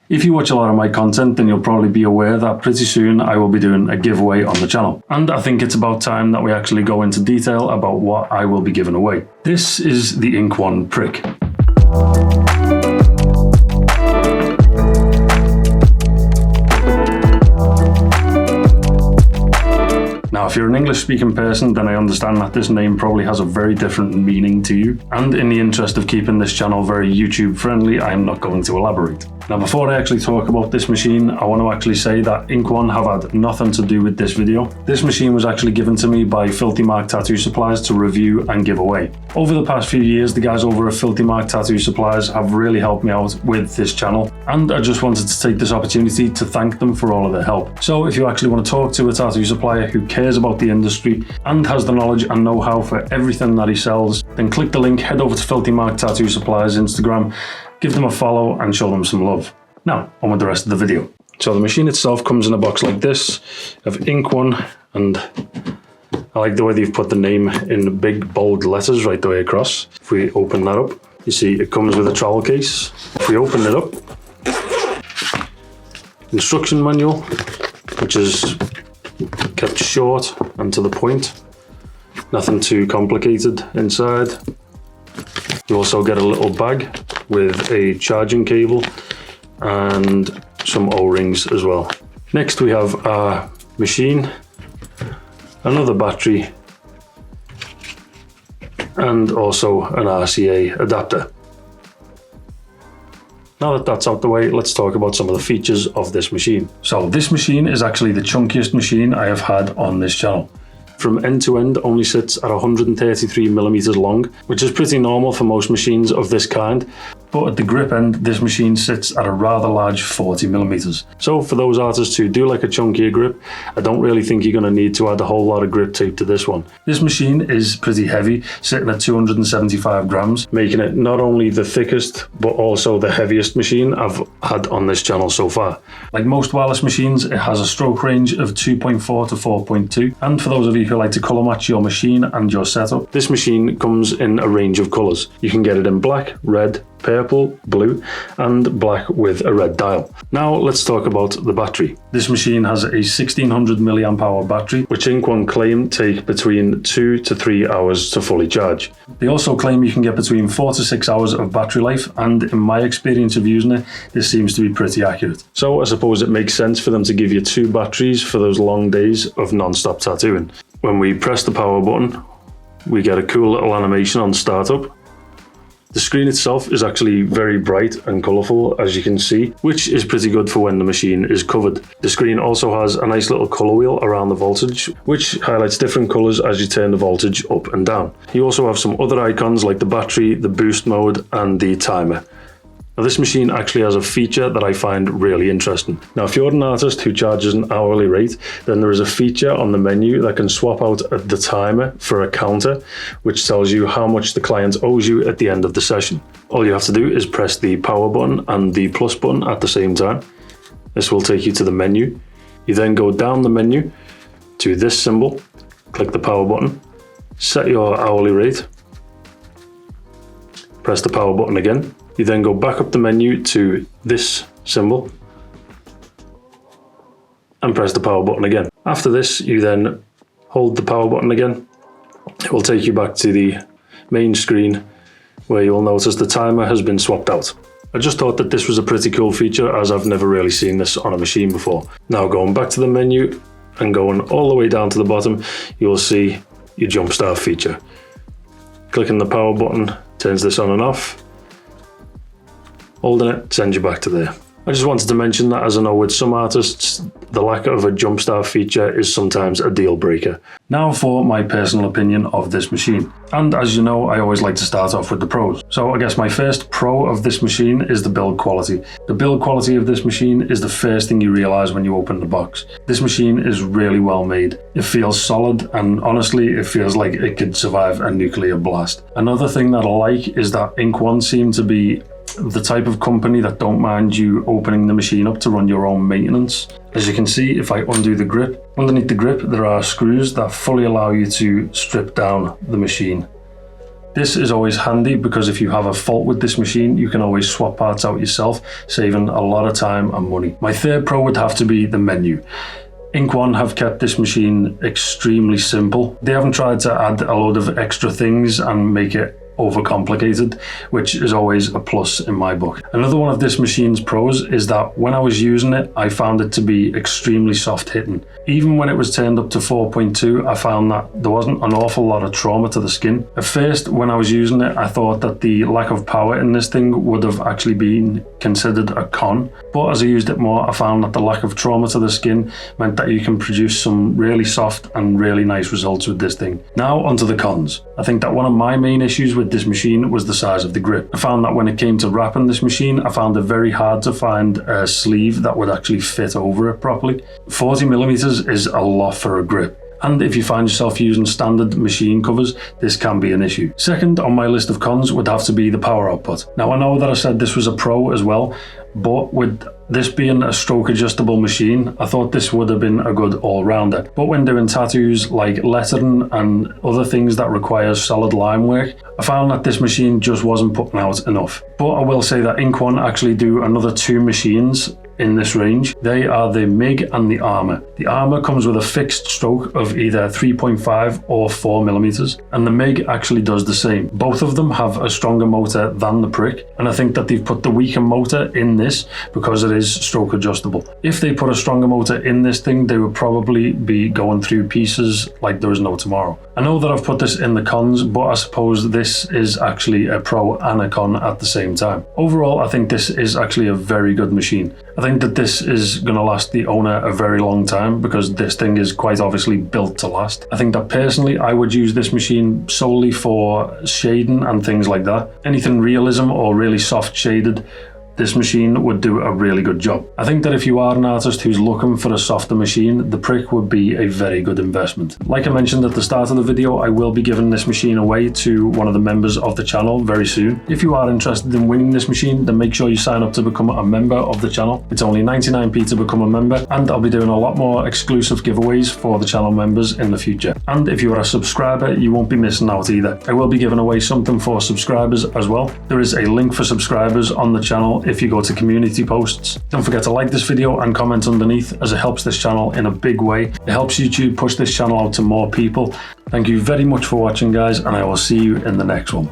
If you watch a lot of my content, then you'll probably be aware that pretty soon I will be doing a giveaway on the channel. And I think it's about time that we actually go into detail about what I will be giving away. This is the Inkone prick. Now, if you're an English-speaking person, then I understand that this name probably has a very different meaning to you. And in the interest of keeping this channel very YouTube-friendly, I am not going to elaborate. Now, before I actually talk about this machine, I want to actually say that Inkone have had nothing to do with this video. This machine was actually given to me by Filthy Mark Tattoo Supplies to review and give away. Over the past few years, the guys over at Filthy Mark Tattoo Supplies have really helped me out with this channel, and I just wanted to take this opportunity to thank them for all of their help. So if you actually want to talk to a tattoo supplier who cares about the industry and has the knowledge and know-how for everything that he sells, then click the link, head over to Filthy Mark Tattoo Supplies Instagram, give them a follow and show them some love. Now, on with the rest of the video. So the machine itself comes in a box like this of Inkone, and I like the way they've put the name in big bold letters right the way across. If we open that up, you see it comes with a travel case. If we open it up, instruction manual, which is kept short and to the point. Nothing too complicated inside. You also get a little bag with a charging cable and some O-rings as well. Next we have our machine, another battery, and also an RCA adapter. Now that that's out the way, let's talk about some of the features of this machine. So this machine is actually the chunkiest machine I have had on this channel. From end to end only sits at 133 millimeters long, which is pretty normal for most machines of this kind. But at the grip end, this machine sits at a rather large 40 millimeters. So for those artists who do like a chunkier grip, I don't really think you're going to need to add a whole lot of grip tape to this one. This machine is pretty heavy, sitting at 275 grams, making it not only the thickest, but also the heaviest machine I've had on this channel so far. Like most wireless machines, it has a stroke range of 2.4 to 4.2. And for those of you who like to color match your machine and your setup, this machine comes in a range of colors. You can get it in black, red, purple, blue, and black with a red dial. Now let's talk about the battery. This machine has a 1600 milliamp hour battery, which Inkone claim take between 2 to 3 hours to fully charge. They also claim you can get between 4 to 6 hours of battery life, and in my experience of using it, this seems to be pretty accurate. So I suppose it makes sense for them to give you 2 batteries for those long days of non-stop tattooing. When we press the power button, we get a cool little animation on startup. The screen itself is actually very bright and colourful, as you can see, which is pretty good for when the machine is covered. The screen also has a nice little colour wheel around the voltage, which highlights different colours as you turn the voltage up and down. You also have some other icons like the battery, the boost mode, and the timer. Now this machine actually has a feature that I find really interesting. Now if you're an artist who charges an hourly rate, then there is a feature on the menu that can swap out the timer for a counter, which tells you how much the client owes you at the end of the session. All you have to do is press the power button and the plus button at the same time. This will take you to the menu. You then go down the menu to this symbol, click the power button, set your hourly rate, press the power button again. You then go back up the menu to this symbol and press the power button again. After this, you then hold the power button again. It will take you back to the main screen where you'll notice the timer has been swapped out. I just thought that this was a pretty cool feature, as I've never really seen this on a machine before. Now going back to the menu and going all the way down to the bottom, you'll see your jump start feature. Clicking the power button turns this on and off. Holding it sends you back to there. I just wanted to mention that, as I know with some artists, the lack of a jump start feature is sometimes a deal breaker. Now for my personal opinion of this machine. And as you know, I always like to start off with the pros. So I guess my first pro of this machine is the build quality. The build quality of this machine is the first thing you realize when you open the box. This machine is really well made. It feels solid, and honestly, it feels like it could survive a nuclear blast. Another thing that I like is that Inkone seem to be the type of company that don't mind you opening the machine up to run your own maintenance. As you can see, if I undo the grip, underneath the grip there are screws that fully allow you to strip down the machine. This is always handy because if you have a fault with this machine, you can always swap parts out yourself, saving a lot of time and money. My third pro would have to be the menu. Inkone have kept this machine extremely simple. They haven't tried to add a load of extra things and make it overcomplicated, which is always a plus in my book. Another one of this machine's pros is that when I was using it, I found it to be extremely soft hitting. Even when it was turned up to 4.2, I found that there wasn't an awful lot of trauma to the skin. At first, when I was using it, I thought that the lack of power in this thing would have actually been considered a con, but as I used it more, I found that the lack of trauma to the skin meant that you can produce some really soft and really nice results with this thing. Now onto the cons. I think that one of my main issues with this machine was the size of the grip. I found that when it came to wrapping this machine, I found it very hard to find a sleeve that would actually fit over it properly. 40mm is a lot for a grip. And if you find yourself using standard machine covers, this can be an issue. Second on my list of cons would have to be the power output. Now I know that I said this was a pro as well, but with this being a stroke adjustable machine, I thought this would have been a good all-rounder. But when doing tattoos like lettering and other things that require solid line work, I found that this machine just wasn't putting out enough. But I will say that Inkone actually do another two machines in this range. They are the MIG and the Armor. The Armor comes with a fixed stroke of either 3.5 or 4mm, and the MIG actually does the same. Both of them have a stronger motor than the Prick, and I think that they've put the weaker motor in this because it is stroke adjustable. If they put a stronger motor in this thing, they would probably be going through pieces like there is no tomorrow. I know that I've put this in the cons, but I suppose this is actually a pro and a con at the same time. Overall, I think this is actually a very good machine. I think that this is going to last the owner a very long time because this thing is quite obviously built to last. I think that personally I would use this machine solely for shading and things like that. Anything realism or really soft shaded, this machine would do a really good job. I think that if you are an artist who's looking for a softer machine, the Prick would be a very good investment. Like I mentioned at the start of the video, I will be giving this machine away to one of the members of the channel very soon. If you are interested in winning this machine, then make sure you sign up to become a member of the channel. It's only 99p to become a member, and I'll be doing a lot more exclusive giveaways for the channel members in the future. And if you are a subscriber, you won't be missing out either. I will be giving away something for subscribers as well. There is a link for subscribers on the channel if you go to community posts. Don't forget to like this video and comment underneath, as it helps this channel in a big way. It helps YouTube push this channel out to more people. Thank you very much for watching, guys, and I will see you in the next one.